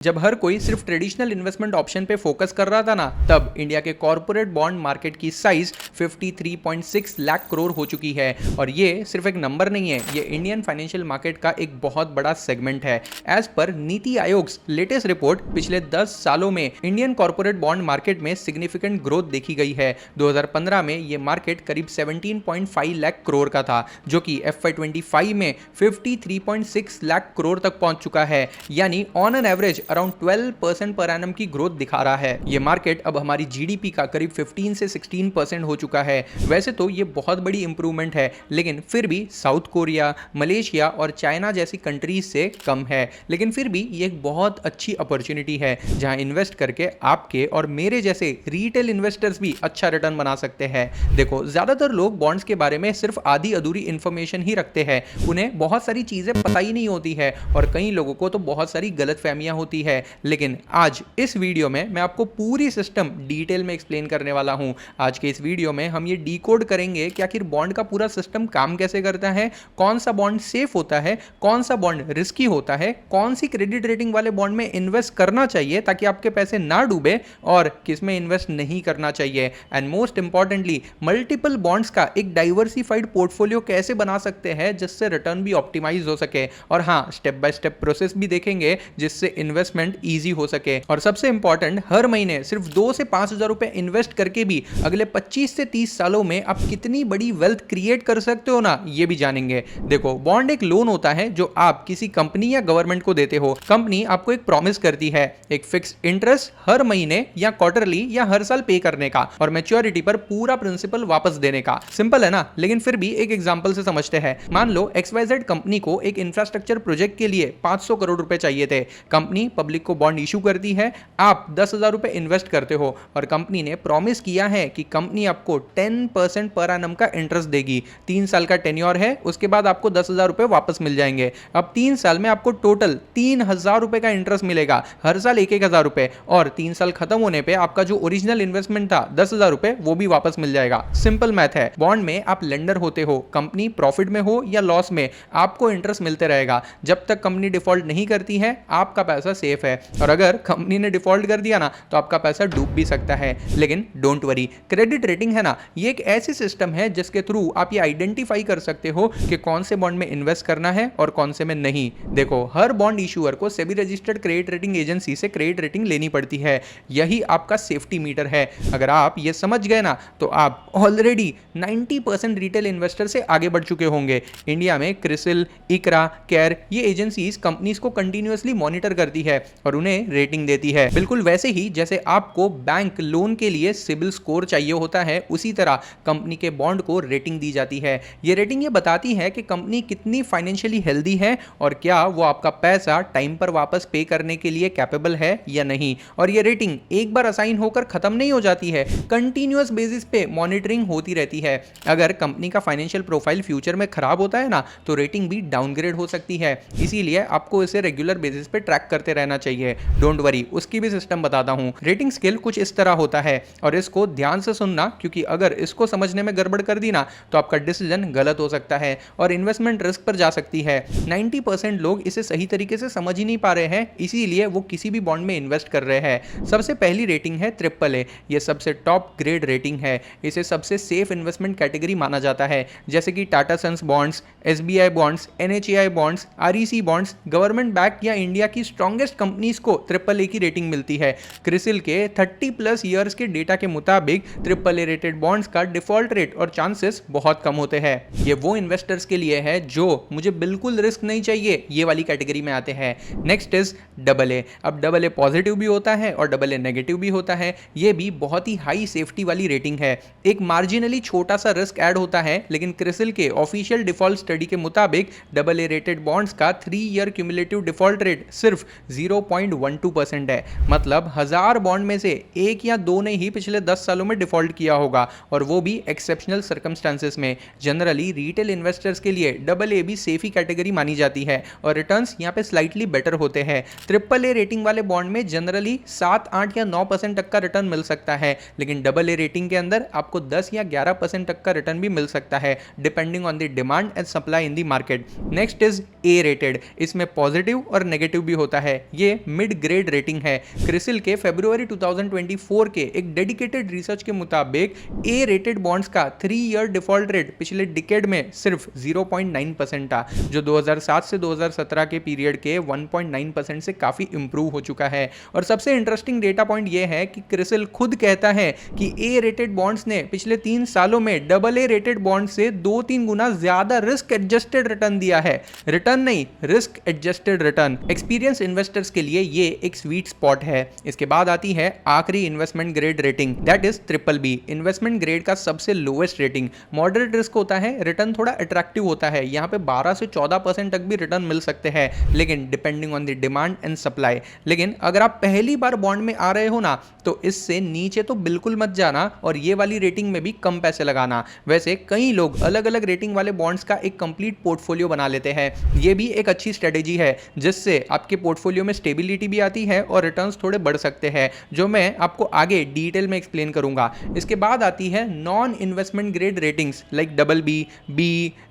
जब हर कोई सिर्फ ट्रेडिशनल इन्वेस्टमेंट ऑप्शन पे फोकस कर रहा था ना, तब इंडिया के कॉर्पोरेट बॉन्ड मार्केट की साइज 53.6 लाख करोड़ हो चुकी है। और ये सिर्फ एक नंबर नहीं है, ये इंडियन फाइनेंशियल मार्केट का एक बहुत बड़ा सेगमेंट है। As per NITI Aayog latest report, पिछले 10 सालों में इंडियन कॉर्पोरेट बॉन्ड मार्केट में सिग्निफिकेंट ग्रोथ देखी गई है। 2015 में ये मार्केट करीब 17.5 लाख करोड़ का था, जो कि FY25 में 53.6 लाख करोड़ तक पहुंच चुका है, यानी on an average around 12% per annum की ग्रोथ दिखा रहा है। ये मार्केट अब हमारी जीडीपी का करीब 15 से 16% हो चुका है। वैसे तो ये बहुत बड़ी इंप्रूवमेंट है, लेकिन फिर भी साउथ कोरिया, मलेशिया और चाइना जैसी कंट्रीज से कम है। लेकिन फिर भी ये एक बहुत अच्छी अपॉर्चुनिटी है, जहां इन्वेस्ट करके आपके और मेरे जैसे रिटेल इन्वेस्टर्स भी अच्छा रिटर्न बना सकते हैं। देखो, ज्यादातर लोग बॉन्ड्स के बारे में सिर्फ आधी अधूरी इंफॉर्मेशन ही रखते हैं, उन्हें बहुत सारी चीजें पता ही नहीं होती है, और कई लोगों को तो बहुत सारी गलतफहमियां होती है। लेकिन आज इस वीडियो में मैं आपको पूरी सिस्टम डिटेल में एक्सप्लेन करने वाला हूं। आज के इस वीडियो में हम ये डिकोड करेंगे कि आखिर बॉन्ड का पूरा सिस्टम काम कैसे करता है, कौन सा बॉन्ड सेफ होता है, कौन सा बॉन्ड रिस्की होता है, कौन सी क्रेडिट रेटिंग वाले बॉन्ड में इन्वेस्ट करना चाहिए ताकि आपके पैसे ना डूबे, और किस में इन्वेस्ट नहीं करना चाहिए। And most importantly, multiple bonds का एक डाइवर्सिफाइड पोर्टफोलियो कैसे बना सकते हैं जिससे रिटर्न भी ऑप्टिमाइज हो सके। और हाँ, स्टेप बाय स्टेप प्रोसेस भी देखेंगे जिससे इन्वेस्टमेंट इजी हो सके। और सबसे इंपॉर्टेंट, हर महीने सिर्फ 2 से 5 हजार रुपए इन्वेस्ट करके भी अगले 25 से 30 सालों में आप कितनी बड़ी वेल्थ क्रिएट कर सकते हो ना, ये भी जानेंगे। देखो, बॉन्ड एक लोन होता है जो आप किसी कंपनी या गवर्नमेंट को देते हो। कंपनी आपको एक प्रॉमिस करती है, एक फिक्स इंटरेस्ट हर महीने या क्वार्टरली या हर साल पे करने का, और मैच्योरिटी पर पूरा प्रिंसिपल वापस देने का। सिंपल है ना, लेकिन फिर भी एक एग्जांपल से समझते हैं। मान लो XYZ कंपनी को एक इंफ्रास्ट्रक्चर प्रोजेक्ट के लिए 500 करोड़ रुपए चाहिए थे। कंपनी पब्लिक को बॉन्ड इशू करती है, आप 10,000 रुपए इन्वेस्ट करते हो, और कंपनी ने प्रॉमिस किया है कि कंपनी आपको 10% पर एनम का इंटरेस्ट देगी। 3 साल का टेन्योर है, उसके बाद आपको 10,000 रुपए वापस मिल जाएंगे। अब 3 साल में आपको टोटल 3,000 रुपए का इंटरेस्ट मिलेगा, हर साल 1,000 रुपए, और 3 साल खत्म होने पे आपका जो ओरिजिनल इन्वेस्टमेंट था 10,000 रुपए, वो भी वापस मिल जाएगा। सिंपल मैथ है। बॉन्ड में आप लेंडर होते हो, कंपनी प्रॉफिट में हो या लॉस में, आपको इंटरेस्ट मिलते रहेगा। जब तक कंपनी डिफॉल्ट नहीं करती है, आपका पैसा सेफ है, और अगर कंपनी ने डिफॉल्ट कर दिया ना, तो आपका पैसा डूब भी सकता है। लेकिन डोंट वरी, क्रेडिट रेटिंग है ना, ये एक ऐसी सिस्टम है जिसके थ्रू आप ये आइडेंटिफाई कर सकते हो कि कौन से बॉन्ड में इन्वेस्ट करना है और कौन से में नहीं। देखो, हर बॉन्ड इशूअर को SEBI registered credit rating agency से क्रेडिट रेटिंग लेनी पड़ती है। यही आपका सेफ्टी मीटर है। अगर आप ये समझ गए ना, तो आप ऑलरेडी 90% रिटेल इन्वेस्टर से आगे बढ़ चुके होंगे। इंडिया में क्रिसिल, इकरा, केयर, ये एजेंसीज कंपनीज को कंटिन्यूअसली मॉनिटर करती है और उन्हें रेटिंग देती है। बिल्कुल वैसे ही जैसे आपको बैंक लोन के लिए सिबिल स्कोर चाहिए होता है, उसी तरह कंपनी के बॉन्ड को रेटिंग दी जाती है। ये रेटिंग ये बताती है कि कंपनी कितनी फाइनेंशियली हेल्दी है, और क्या वो आपका पैसा टाइम पर वापस पे करने के लिए कैपेबल है या नहीं। और ये रेटिंग एक बार असाइन होकर खत्म नहीं हो जाती है, कंटिन्यूअस बेसिस पे मॉनिटरिंग होती रहती है। अगर कंपनी का फाइनेंशियल प्रोफाइल फ्यूचर में खराब होता है ना, तो रेटिंग भी डाउनग्रेड हो सकती है। इसीलिए आपको इसे रेगुलर बेसिस पे ट्रैक करते रहना चाहिए। डोंट वरी, उसकी भी सिस्टम बताता हूं। रेटिंग स्केल कुछ इस तरह होता है, और इसको ध्यान से सुनना, क्योंकि अगर इसको समझने में गड़बड़ कर दी ना, तो आपका डिसीजन गलत हो सकता है और इन्वेस्टमेंट रिस्क पर जा सकती है। 90% लोग इसे सही तरीके से समझ ही नहीं पा रहे हैं, इसीलिए वो किसी भी बॉन्ड में इन्वेस्ट कर रहे हैं। सबसे पहली रेटिंग है AAA। ये सबसे टॉप ग्रेड रेटिंग है। इसे सबसे सेफ इन्वेस्टमेंट कैटेगरी माना जाता है, जैसे कि Tata sons bonds, SBI bonds, NHAI bonds, REC bonds, government back या इंडिया की स्ट्रॉन्गेस्ट कंपनीज को AAA की रेटिंग मिलती है। क्रिसिल के 30+ ईयर्स के डेटा के मुताबिक AAA रेटेड बॉन्ड्स का डिफॉल्ट रेट और चांसेस बहुत कम होते हैं। ये वो इन्वेस्टर्स के लिए है जो मुझे बिल्कुल रिस्क नहीं चाहिए, ये वाली कैटेगरी में आते हैं। Next is AA। अब AA पॉजिटिव भी होता है और AA नेगेटिव भी होता है। ये भी बहुत ही हाई सेफ्टी वाली रेटिंग है। एक मार्जिनली छोटा सा रिस्क ऐड होता है, लेकिन क्रिसिल के ऑफिशियल डिफॉल्ट स्टडी के मुताबिक AA रेटेड बॉन्ड्स का 3 ईयर क्यूमुलेटिव डिफॉल्ट रेट सिर्फ 0.12% है। मतलब 1000 बॉन्ड में से 1 या 2 ने ही पिछले 10 सालों में डिफॉल्ट किया होगा, और वो भी एक्सेप्शनल सर्कमस्टांसेस में। जनरली रिटेल इन्वेस्टर्स के लिए AA भी सेफ ही कैटेगरी मानी जाती है, और रिटर्न्स यहाँ पे स्लाइटली बेटर होते हैं। AAA रेटिंग वाले बॉन्ड में जनरली 7, 8 या 9% तक का रिटर्न मिल सकता है, लेकिन AA रेटिंग के अंदर आपको 10 या 11% तक का रिटर्न भी मिल सकता है, depending on the demand and supply in the market. Next is A rated. इसमें पॉजिटिव और नेगेटिव भी होता है। ये मिड ग्रेड रेटिंग है। क्रिसिल के फरवरी 2024 के एक डेडिकेटेड रिसर्च के मुताबिक ए रेटेड बॉन्ड्स का 3 ईयर डिफॉल्ट रेट पिछले डिकेड में सिर्फ 0.9% था, जो 2007 से 2017 के पीरियड के 1.9% से काफी इंप्रूव हो चुका है। और सबसे इंटरेस्टिंग डेटा पॉइंट यह है कि क्रिसिल खुद कहता है कि ए रेटेड बॉन्ड्स ने पिछले 3 सालों में डबल ए रेटेड बॉन्ड से 2-3 गुना ज्यादा रिस्क एडजस्टेड रिटर्न दिया है। रिटर्न नहीं, risk adjusted return. Experience investors के लिए ये एक स्वीट स्पॉट है। इसके बाद आती है आखिरी investment grade rating, that is BBB। Investment grade का सबसे लोएस्ट रेटिंग। मॉडरेट रिस्क होता है, रिटर्न थोड़ा अट्रैक्टिव होता है, यहाँ पे 12 से 14% तक भी रिटर्न मिल सकते हैं, लेकिन depending on the demand and supply. लेकिन अगर आप पहली बार बॉन्ड में आ रहे हो ना, तो इससे नीचे तो बिल्कुल मत जाना और ये वाली रेटिंग में भी कम पैसे लगाना। वैसे कई लोग अलग अलग रेटिंग वाले बॉन्ड्स का एक कंप्लीट पोर्टफोलियो बना लेते हैं। ये भी एक अच्छी स्ट्रेटेजी है, जिससे आपके पोर्टफोलियो में स्टेबिलिटी भी आती है और रिटर्न्स थोड़े बढ़ सकते हैं, जो मैं आपको आगे डिटेल में एक्सप्लेन करूंगा। इसके बाद आती है non investment grade ratings like BB, B,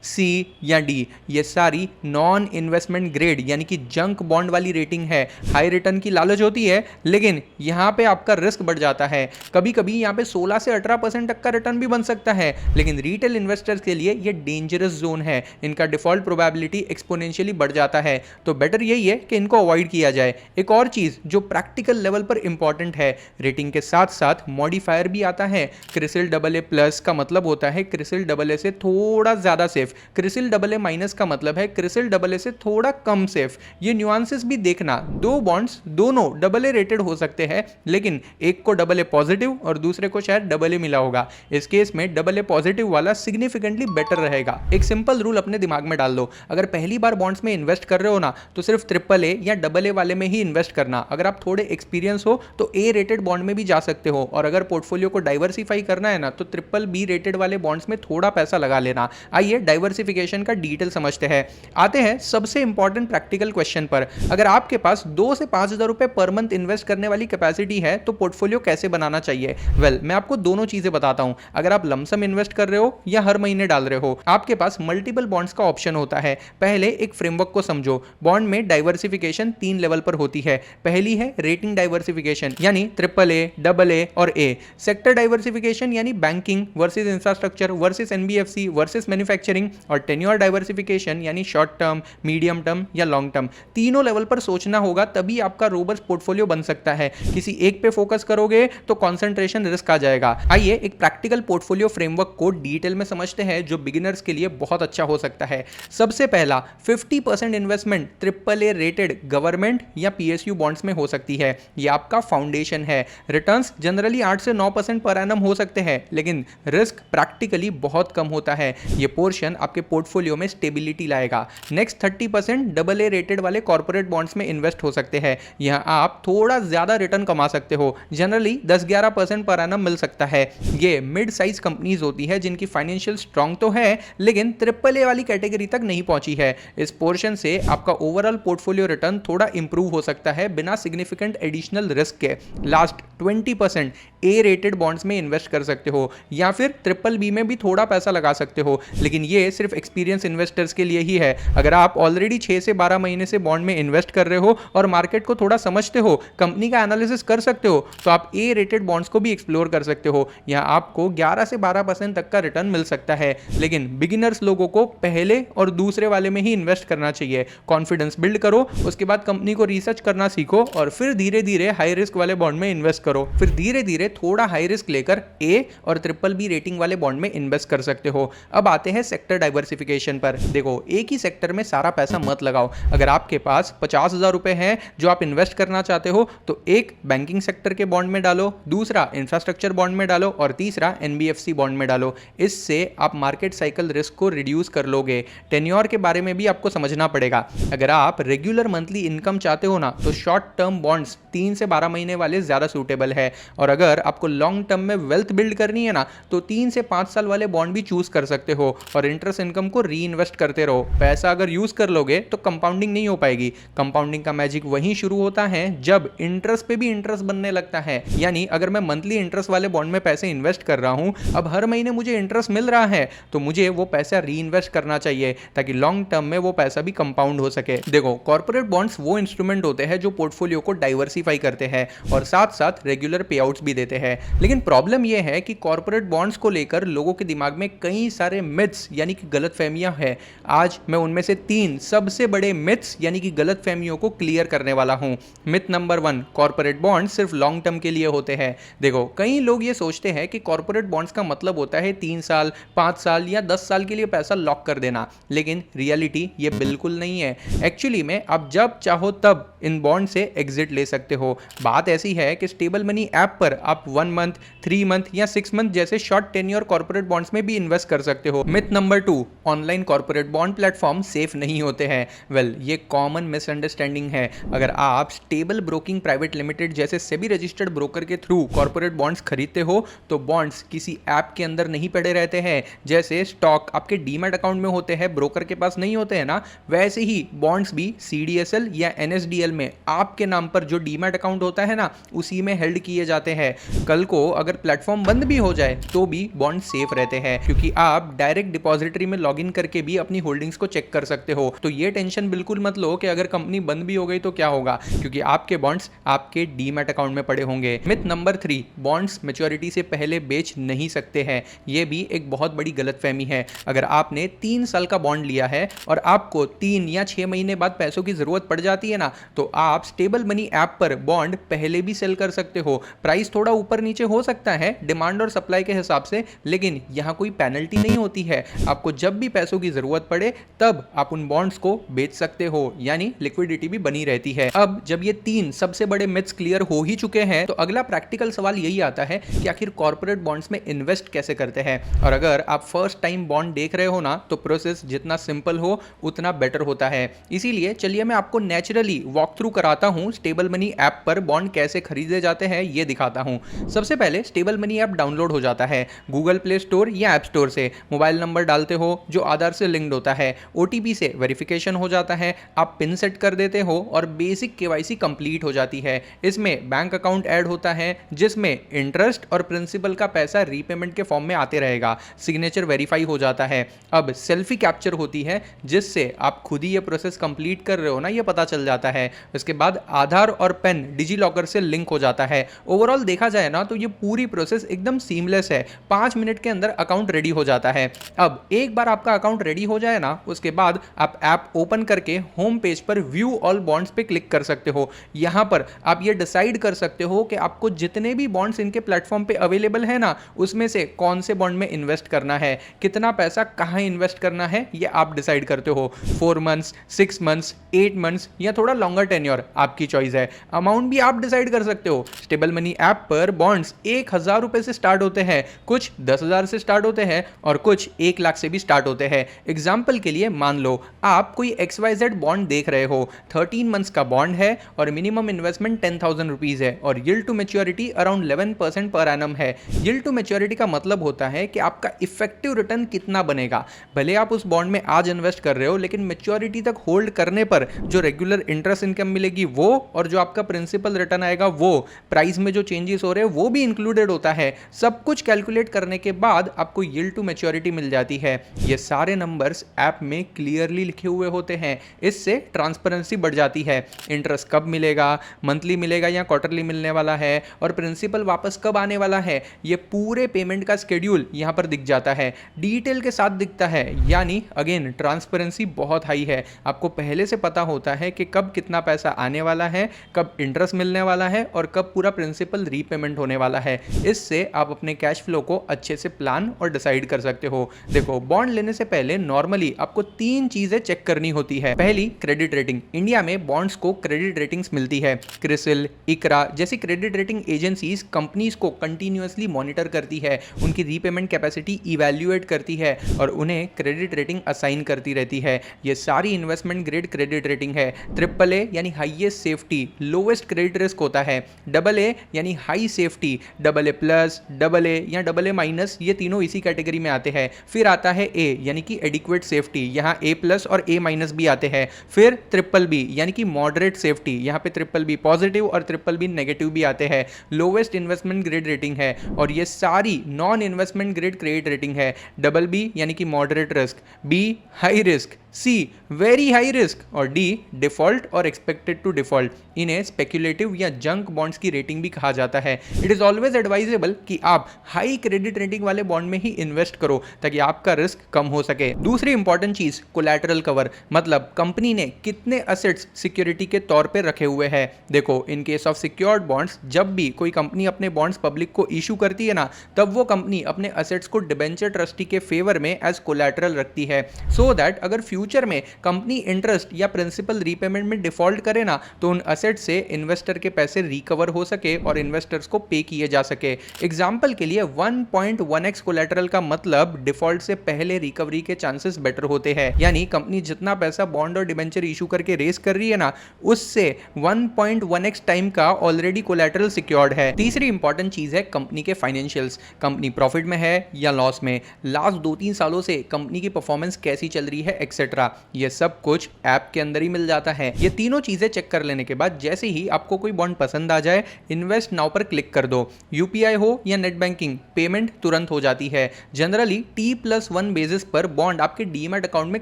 C या D। ये सारी नॉन इन्वेस्टमेंट ग्रेड यानी कि जंक बॉन्ड वाली रेटिंग है। हाई रिटर्न की लालच होती है, लेकिन यहाँ पे आपका रिस्क बढ़ जाता है। कभी कभी यहाँ पे 16 से 18% तक का रिटर्न भी बन सकता है, लेकिन रिटेल इन्वेस्टर्स के लिए ये डेंजरस जोन है। इनका डिफॉल्ट प्रोबेबिलिटी एक्सपोनेंशियली बढ़ जाता है, तो बेटर यही है कि इनको अवॉइड किया जाए। एक और चीज जो प्रैक्टिकल लेवल पर इंपॉर्टेंट है, रेटिंग के साथ साथ मॉडिफायर भी आता है। क्रिसिल AA+ का मतलब होता है क्रिसिल AA से थोड़ा ज्यादा सेफ, क्रिसिल AA- का मतलब है क्रिसिल AA से थोड़ा कम सेफ। ये न्यूआंसेस भी देखना। दो बॉन्ड्स दोनों AA रेटेड हो सकते हैं, लेकिन एक को AA पॉजिटिव और दूसरे को शायद AA मिला होगा। इस केस में AA पॉजिटिव वाला सिग्निफिकेंटली बेटर रहेगा। एक सिंपल रूल अपने दिमाग में डाल लो, अगर पहली बार बॉन्ड्स में इन्वेस्ट कर रहे हो ना, तो सिर्फ AAA या AA वाले में ही इन्वेस्ट करना। अगर आप थोड़े एक्सपीरियंस हो तो A रेटेड बॉन्ड में भी जा सकते हो, और अगर पोर्टफोलियो को डाइवर्सिफाई करना है ना, तो BBB रेटेड वाले बॉन्ड्स में थोड़ा पैसा लगा लेना। आइए डाइवर्सिफिकेशन का डिटेल समझते हैं। आते हैं सबसे इंपॉर्टेंट प्रैक्टिकल क्वेश्चन पर। अगर आपके पास 2 से 5,000 रुपए पर मंथ इन्वेस्ट करने वाली कैपेसिटी है, तो पोर्टफोलियो कैसे बनाना चाहिए? मैं आपको दोनों चीजें बताता हूं। अगर आप लमसम इन्वेस्ट कर रहे हो या हर महीने डाल रहे हो, आपके पास मल्टीपल बॉन्ड्स का ऑप्शन होता है। पहले एक फ्रेमवर्क को समझो। बॉन्ड में डाइवर्सिफिकेशन 3 लेवल पर होती है। पहली है रेटिंग डाइवर्सिफिकेशन, यानी AAA, AA और A। सेक्टर डाइवर्सिफिकेशन यानी banking versus infrastructure versus NBFC versus manufacturing, और टेन्योर डाइवर्सिफिकेशन यानी शॉर्ट टर्म, मीडियम टर्म या लॉन्ग टर्म। तीनों लेवल पर सोचना होगा, तभी आपका रोबस्ट पोर्टफोलियो बन सकता है। किसी एक पे फोकस करोगे तो कंसंट्रेशन रिस्क आ जाएगा। आइए एक प्रैक्टिकल पोर्टफोलियो फ्रेमवर्क को डिटेल में समझते हैं, जो बिगिनर्स के लिए बहुत अच्छा हो सकता है। सबसे पहला 50% इन्वेस्टमेंट AAA रेटेड गवर्नमेंट या PSU बॉन्ड्स में हो सकती है। यह आपका फाउंडेशन है। रिटर्न्स जनरली 8 से 9% पर एनम हो सकते हैं, लेकिन रिस्क प्रैक्टिकली बहुत कम होता है। यह पोर्शन आपके पोर्टफोलियो में स्टेबिलिटी लाएगा। नेक्स्ट 30% AA रेटेड वाले कॉर्पोरेट बॉन्ड्स में इन्वेस्ट हो सकते हैं। यहां आप थोड़ा ज्यादा रिटर्न कमा सकते हो, जनरली 10-11% पर एनम मिल सकता है। ये मिड साइज कंपनीज होती है जिनकी फाइनेंशियल स्ट्रांग तो है, लेकिन AAA वाली कैटेगरी तक नहीं पहुंची है। इस पोर्शन से आपका ओवरऑल पोर्टफोलियो रिटर्न थोड़ा इंप्रूव हो सकता है बिना सिग्निफिकेंट एडिशनल रिस्क के। लास्ट 20% A रेटेड बॉन्ड्स में इन्वेस्ट कर सकते हो, या फिर BBB में भी थोड़ा पैसा लगा सकते हो, लेकिन ये सिर्फ एक्सपीरियंस इन्वेस्टर्स के लिए ही है। अगर आप ऑलरेडी 6 से 12 महीने से बॉन्ड में इन्वेस्ट कर रहे हो और मार्केट को थोड़ा समझते हो, कंपनी का एनालिसिस कर सकते हो, तो आप A रेटेड बॉन्ड्स को भी एक्सप्लोर कर सकते हो। यहाँ आपको 11 से 12% तक का रिटर्न मिल सकता है, लेकिन बिगिनर्स लोगों को पहले और दूसरे वाले में ही इन्वेस्ट करना चाहिए। कॉन्फिडेंस बिल्ड करो, उसके बाद कंपनी को रिसर्च करना सीखो, और फिर धीरे धीरे हाई रिस्क वाले बॉन्ड में इन्वेस्ट करो। फिर धीरे धीरे थोड़ा हाई रिस्क लेकर A और BBB रेटिंग वाले बॉन्ड में इन्वेस्ट कर सकते हो। अब आते हैं सेक्टर डाइवर्सिफिकेशन पर। देखो, एक ही सेक्टर में सारा पैसा मत लगाओ। अगर आपके पास 50,000 रुपए हैं जो आप इन्वेस्ट करना चाहते हो, तो एक बैंकिंग सेक्टर के बॉन्ड में डालो, दूसरा इंफ्रास्ट्रक्चर बॉन्ड में डालो, और तीसरा NBFC बॉन्ड में डालो। इससे आप मार्केट साइकिल रिस्क को रिड्यूस कर लोगे। टेन्योर के बारे में भी आपको समझना पड़ेगा। अगर आप रेगुलर मंथली इनकम चाहते हो ना, तो शॉर्ट टर्म बॉन्ड्स 3 से 12 महीने वाले ज्यादा सूटेबल अवेलेबल है। और अगर आपको लॉन्ग टर्म में वेल्थ बिल्ड करनी है ना, तो 3 से 5 साल वाले बॉन्ड भी चूज कर सकते हो और इंटरेस्ट इनकम को री इन्वेस्ट करते रहो। पैसा अगर यूज कर लोगे तो कंपाउंडिंग नहीं हो पाएगी। कंपाउंडिंग का मैजिक वहीं शुरू होता है जब इंटरेस्ट पे भी इंटरेस्ट बनने लगता है। यानी अगर मैं मंथली इंटरेस्ट वाले बॉन्ड में पैसे इन्वेस्ट कर रहा हूं, अब हर महीने मुझे इंटरेस्ट मिल रहा है, तो मुझे वो पैसा री इन्वेस्ट करना चाहिए ताकि लॉन्ग टर्म में वो पैसा भी कंपाउंड हो सके। देखो, कॉर्पोरेट बॉन्ड्स वो इंस्ट्रूमेंट होते हैं जो पोर्टफोलियो को डाइवर्सिफाई करते हैं और साथ साथ रेगुलर पे आउट्स भी देते हैं। लेकिन प्रॉब्लम यह है कि कॉर्पोरेट बॉन्ड्स को लेकर लोगों के दिमाग में कई सारे मिथ्स यानी कि गलतफहमियां हैं। आज मैं उनमें से 3 सबसे बड़े मिथ्स यानी कि गलतफहमियों को क्लियर करने वाला हूं। मिथ नंबर 1, कॉर्पोरेट बॉन्ड सिर्फ लॉन्ग टर्म के लिए होते हैं। देखो, कई लोग ये सोचते हैं कि कॉर्पोरेट बॉन्ड्स का मतलब होता है 3 साल, 5 साल या 10 साल के लिए पैसा लॉक कर देना, लेकिन रियलिटी ये बिल्कुल नहीं है। एक्चुअली में आप जब चाहो तब इन बॉन्ड से एग्जिट ले सकते हो। बात ऐसी है कि स्टेबल मनी ऐप पर आप 1 मंथ, 3 मंथ या 6 मंथ जैसे शॉर्ट टेन्योर कॉर्पोरेट बॉन्ड्स में भी इन्वेस्ट कर सकते हो। Myth number 2, online corporate bond platform safe नहीं होते हैं। वेल, ये कॉमन मिसअंडरस्टैंडिंग है। अगर आप स्टेबल ब्रोकिंग प्राइवेट लिमिटेड जैसे सेबी रजिस्टर्ड ब्रोकर के थ्रू कॉर्पोरेट बॉन्ड्स खरीदते हो तो बॉन्ड्स किसी ऐप के अंदर नहीं पड़े रहते हैं। जैसे स्टॉक आपके डीमैट अकाउंट में होते हैं, ब्रोकर के पास नहीं होते हैं ना, वैसे ही बॉन्ड्स भी सीडीएसएल या एनएसडीएल में आपके नाम पर जो डीमैट अकाउंट होता है ना, उसी में हेल्ड किए जाते हैं। कल को अगर प्लेटफॉर्म बंद भी हो जाए तो भी बॉन्ड सेफ रहते हैं, क्योंकि आप डायरेक्ट डिपॉजिटरी में लॉगिन करके भी अपनी होल्डिंग्स को चेक कर सकते हो। तो ये टेंशन बिल्कुल मत लो कि अगर कंपनी बंद भी हो गई तो क्या होगा, क्योंकि आपके बॉन्ड्स आपके डीमैट अकाउंट में पड़े होंगे। मिथ नंबर 3, बॉन्ड्स मैच्योरिटी से पहले बेच नहीं सकते हैं। यह भी एक बहुत बड़ी गलतफहमी है। अगर आपने 3 साल का बॉन्ड लिया है और आपको 3 या 6 महीने बाद पैसों की जरूरत पड़ जाती है ना, तो आप स्टेबल मनी ऐप पर बॉन्ड पहले भी सेल कर सकते हो। प्राइस थोड़ा ऊपर नीचे हो सकता है डिमांड और सप्लाई के हिसाब से, लेकिन यहां कोई पेनल्टी नहीं होती है। आपको जब भी पैसों की जरूरत पड़े तब आप उन बॉन्ड्स को बेच सकते हो, यानी लिक्विडिटी भी बनी रहती है। अब जब ये 3 सबसे बड़े मिथ्स क्लियर हो ही चुके हैं, तो अगला प्रैक्टिकल सवाल यही आता है कि आखिर कॉर्पोरेट बॉन्ड्स में इन्वेस्ट कैसे करते हैं। और अगर आप फर्स्ट टाइम बॉन्ड देख रहे हो ना, तो प्रोसेस जितना सिंपल हो उतना बेटर होता है। इसीलिए चलिए मैं आपको नेचुरली वॉक थ्रू कराता हूं, स्टेबल मनी ऐप पर बॉन्ड कैसे खरीदे जाते हैं ये दिखाता हूं। सबसे पहले स्टेबल मनी ऐप डाउनलोड हो जाता है गूगल प्ले स्टोर या ऐप स्टोर से। मोबाइल नंबर डालते हो जो आधार से लिंक्ड होता है, ओटीपी से वेरिफिकेशन हो जाता है, आप पिन सेट कर देते हो और बेसिक केवाईसी कंप्लीट हो जाती है। इसमें बैंक अकाउंट ऐड होता है जिसमें इंटरेस्ट और प्रिंसिपल का पैसा रीपेमेंट के फॉर्म में आते रहेगा। सिग्नेचर वेरीफाई हो जाता है। अब सेल्फी कैप्चर होती है जिससे आप खुद ही ये प्रोसेस कंप्लीट कर रहे हो ना, ये पता चल जाता है। उसके बाद आधार और पेन डिजी लॉकर से लिंक हो जाता है। ओवरऑल देखा जाए ना तो ये पूरी प्रोसेस एकदम सीमलेस है। 5 मिनट के अंदर अकाउंट रेडी हो जाता है। अब एक बार आपका अकाउंट रेडी हो जाए ना, उसके बाद आप ऐप ओपन करके होम पेज पर व्यू ऑल बॉन्ड्स पे क्लिक कर सकते हो। यहां पर आप ये डिसाइड कर सकते हो कि आपको जितने भी बॉन्ड्स इनके प्लेटफॉर्म पे अवेलेबल है ना, उसमें से कौन से बॉन्ड में इन्वेस्ट करना है, कितना पैसा कहां इन्वेस्ट करना है, ये आप डिसाइड करते हो। 4 मंथ्स, 6 मंथ्स, 8 मंथ्स या थोड़ा लॉन्गर टेन्योर, आपकी चॉइस है। अमाउंट भी आप डिसाइड कर सकते हो। स्टेबल मनी ऐप पर बॉन्ड्स 1000 रुपए से स्टार्ट होते हैं, कुछ 10,000 से स्टार्ट होते हैं और कुछ 1 लाख से भी स्टार्ट होते हैं। एग्जाम्पल के लिए मान लो आप कोई XYZ बॉन्ड देख रहे हो, 13 मंथ्स का बॉन्ड है और मिनिमम इन्वेस्टमेंट 10,000 रुपीज है और yield to maturity around 11% per annum है। यील्ड टू मैच्योरिटी का मतलब होता है कि आपका इफेक्टिव रिटर्न कितना बनेगा। भले आप उस बॉन्ड में आज इन्वेस्ट कर रहे हो, लेकिन मैच्योरिटी तक होल्ड करने पर जो रेगुलर इंटरेस्ट इनकम मिलेगी वो, और जो आपका प्रिंसिपल रिटर्न आएगा वो, प्राइस में जो चेंजेस हो रहे हैं वो भी इंक्लूडेड होता है। सब कुछ कैलकुलेट करने के बाद आपको यील्ड टू मैच्योरिटी मिल जाती है। ये सारे नंबर्स ऐप में क्लियरली लिखे हुए होते हैं। इससे ट्रांसपेरेंसी बढ़ जाती है। इंटरेस्ट कब मिलेगा, मंथली मिलेगा या क्वार्टरली मिलने वाला है, और प्रिंसिपल वापस कब आने वाला है, ये पूरे पेमेंट का शेड्यूल यहां पर दिख जाता है, डिटेल के साथ दिखता है। यानी अगेन ट्रांसपेरेंसी बहुत हाई है। आपको पहले से पता होता है कि कब कितना पैसा आने वाला है, कब इंटरेस्ट मिलने वाला है और कब पूरा प्रिंसिपल रीपेमेंट होने वाला है। इससे आप अपने कैश फ्लो को अच्छे से प्लान और डिसाइड कर सकते हो। देखो, बॉन्ड लेने से पहले नॉर्मली आपको 3 चीजें चेक करनी होती है। पहली, क्रेडिट रेटिंग। इंडिया में बॉन्ड्स को क्रेडिट रेटिंग्स मिलती है। क्रिसिल, इकरा जैसी क्रेडिट रेटिंग एजेंसीज कंपनीज को कंटिन्यूअसली मॉनिटर करती है, उनकी रीपेमेंट कैपेसिटी इवैल्यूएट करती है और उन्हें क्रेडिट रेटिंग असाइन करती रहती है। ये सारी इन्वेस्टमेंट ग्रेड क्रेडिट रेटिंग है। AAA यानी highest safety, lowest credit risk होता है। AA AA यानी हाई सेफ्टी, AA+, AA या AA-, ये तीनों इसी कैटेगरी में आते हैं। फिर आता है A यानी कि एडिक्वेट सेफ्टी, यहाँ A+ और A- भी आते हैं। फिर BBB यानी कि मॉडरेट सेफ्टी, यहाँ पे BBB पॉजिटिव और BBB नेगेटिव भी आते हैं। लोवेस्ट इन्वेस्टमेंट ग्रेड रेटिंग है और ये सारी non investment grade credit rating है। BB यानी कि moderate risk, B high risk, C very high risk और D डिफॉल्ट और एक्सपेक्टेड टू डिफॉल्ट। इन्हें स्पेक्युलेटिव या जंक बॉन्ड्स की रेटिंग भी कहा जाता है। इट इज ऑलवेज एडवाइजेबल कि आप हाई क्रेडिट रेटिंग वाले बॉन्ड में ही इन्वेस्ट करो ताकि आपका रिस्क कम हो सके। दूसरी इंपॉर्टेंट चीज कोलैटरल कवर, मतलब कंपनी ने कितने असेट्स सिक्योरिटी के तौर पे रखे हुए हैं। देखो, in case of secured bonds, जब भी कोई कंपनी अपने बॉन्ड्स पब्लिक को इशू करती है ना, तब वो कंपनी अपने असेट्स को डिबेंचर ट्रस्टी के फेवर में एज कोलैटरल रखती है, सो दैट अगर फ्यूचर में कंपनी इंटरेस्ट या प्रिंसिपल रीपेमेंट में डिफॉल्ट करे ना, तो उन असेट से इन्वेस्टर के पैसे रिकवर हो सके और इन्वेस्टर्स को पे किए जा सके। एग्जांपल के लिए 1.1x कोलैटरल का मतलब डिफॉल्ट से पहले रिकवरी के चांसेस बेटर होते हैं। यानी कंपनी जितना पैसा बॉन्ड और डिबेंचर इशू करके रेस कर रही है ना, उससे 1.1x टाइम का ऑलरेडी कोलैटरल सिक्योर्ड है। तीसरी इंपॉर्टेंट चीज है कंपनी के फाइनेंशियल्स। कंपनी प्रॉफिट में है या लॉस में, लास्ट 2-3 सालों से कंपनी की परफॉर्मेंस कैसी चल रही है, एक्सेट्रा, ये सब कुछ ऐप के अंदर ही मिल जाता है। ये तीनों चीजें चेक कर लेने के बाद जैसे ही आपको कोई बॉन्ड पसंद आ जाए, इन्वेस्ट नाउ पर क्लिक कर दो। यूपीआई हो या नेट बैंकिंग, पेमेंट तुरंत हो जाती है। जनरली T+1 बेसिस पर बॉन्ड आपके डीमैट अकाउंट में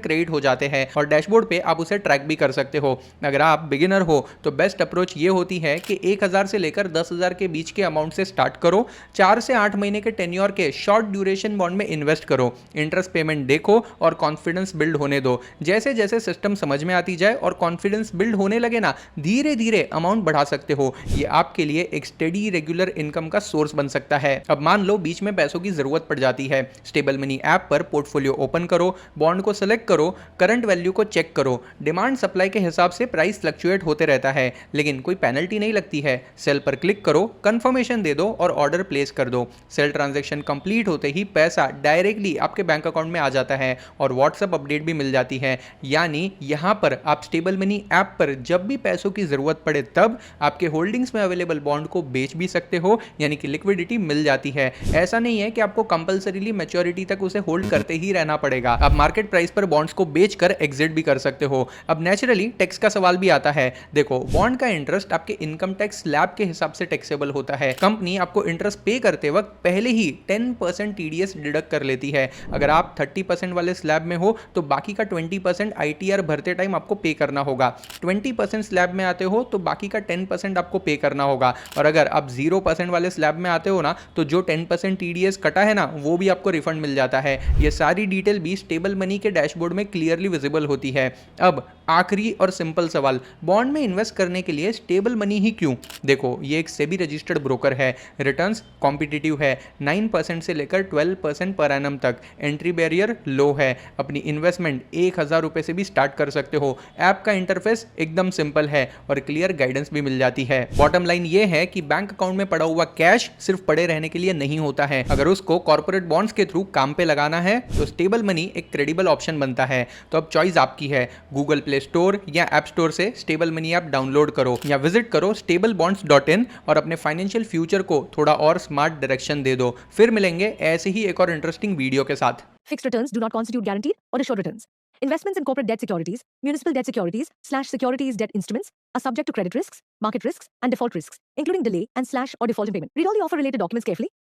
क्रेडिट हो जाते हैं और डैशबोर्ड पे आप उसे ट्रैक भी कर सकते हो। अगर आप बिगिनर हो तो बेस्ट अप्रोच ये होती है कि 1000 से लेकर 10,000 के बीच के अमाउंट से स्टार्ट करो। 4 से 8 महीने के टेन्योर के शॉर्ट ड्यूरेशन बॉन्ड में इन्वेस्ट करो। इंटरेस्ट पेमेंट देखो और कॉन्फिडेंस बिल्ड होने दो। जैसे जैसे सिस्टम समझ में आती जाए और कॉन्फिडेंस बिल्ड होने लगे ना, धीरे धीरे अमाउंट बढ़ा सकते हो। ये आपके लिए एक स्टेडी रेगुलर इनकम का सोर्स बन सकता है। अब मान लो बीच में पैसों की जरूरत पड़ जाती है, स्टेबल मनी ऐप पर पोर्टफोलियो ओपन करो, बॉन्ड को सेलेक्ट करो, करंट वैल्यू को चेक करो। डिमांड सप्लाई के हिसाब से प्राइस फ्लक्चुएट होते रहता है, लेकिन कोई पेनल्टी नहीं लगती है। सेल पर क्लिक करो, कंफर्मेशन दे दो और ऑर्डर प्लेस कर दो। सेल ट्रांजैक्शन कंप्लीट होते ही पैसा डायरेक्टली आपके बैंक अकाउंट में आ जाता है और व्हाट्सएप अपडेट भी मिल जाती है। यानी यहां पर आप स्टेबल मनी ऐप पर जब भी पैसों की जरूरत पड़े तब आपके होल्डिंग्स में अवेलेबल बॉन्ड को बेच भी सकते हो, यानी कि लिक्विडिटी मिल जाती है। ऐसा नहीं है कि आपको कंपलसरीली मैच्योरिटी तक उसे होल्ड करते ही रहना पड़ेगा। आप मार्केट प्राइस पर बॉन्ड्स को बेचकर एग्जिट भी कर सकते हो। अब नेचुरली टैक्स का सवाल भी आता है। देखो, बॉन्ड का इंटरेस्ट आपके इनकम टैक्स स्लैब के हिसाब से टैक्सेबल होता है। कंपनी आपको इंटरेस्ट पे करते वक्त पहले ही 10% टीडीएस डिडक्ट कर लेती है। अगर आप 30% वाले स्लैब में हो तो बाकी का 20% आईटीआर भरते टाइम आपको पे करना होगा। 20% स्लैब में आते हो तो बाकी का 10% आपको पे करना होगा। और अगर आप 0% वाले स्लैब में आते हो ना, तो जो 10% टीडीएस कटा है ना, वो भी आपको रिफंड मिल जाता है। ये सारी डिटेल भी स्टेबल मनी के डैशबोर्ड में क्लियरली विजिबल होती है। अब आखिरी और सिंपल सवाल, बॉन्ड में इन्वेस्ट करने के लिए स्टेबल मनी ही क्यों? देखो, ये एक सेबी रजिस्टर्ड ब्रोकर है, रिटर्न्स कॉम्पिटिटिव है, 9% से लेकर 12% पर एनम तक, एंट्री बैरियर लो है, अपनी इन्वेस्टमेंट 1000 रुपए से भी स्टार्ट कर सकते हो। ऐप का इंटरफेस एकदम सिंपल है और क्लियर गाइडेंस भी मिल जाती है। बॉटम लाइन ये है कि बैंक अकाउंट में पड़ा हुआ कैश सिर्फ पड़े रहने के लिए नहीं होता है। अगर उसको कॉर्पोरेट बॉन्ड्स के थ्रू काम पे लगाना है तो स्टेबल मनी एक क्रेडिबल ऑप्शन बनता है। तो अब चॉइस आपकी है, गूगल प्ले स्टोर या ऐप स्टोर से स्टेबल मनी ऐप डाउनलोड करो या विजिट करो stablebonds.in और अपने फाइनेंशियल फ्यूचर को थोड़ा और स्मार्ट डायरेक्शन दे दो। फिर मिलेंगे ऐसे ही एक और इंटरेस्टिंग वीडियो के साथ। Fixed returns do not constitute guaranteed or assured returns. Investments in corporate debt securities, municipal debt securities/securities debt instruments are subject to credit risks, market risks, and default risks, including delay and/or default in payment. Read all the offer related documents carefully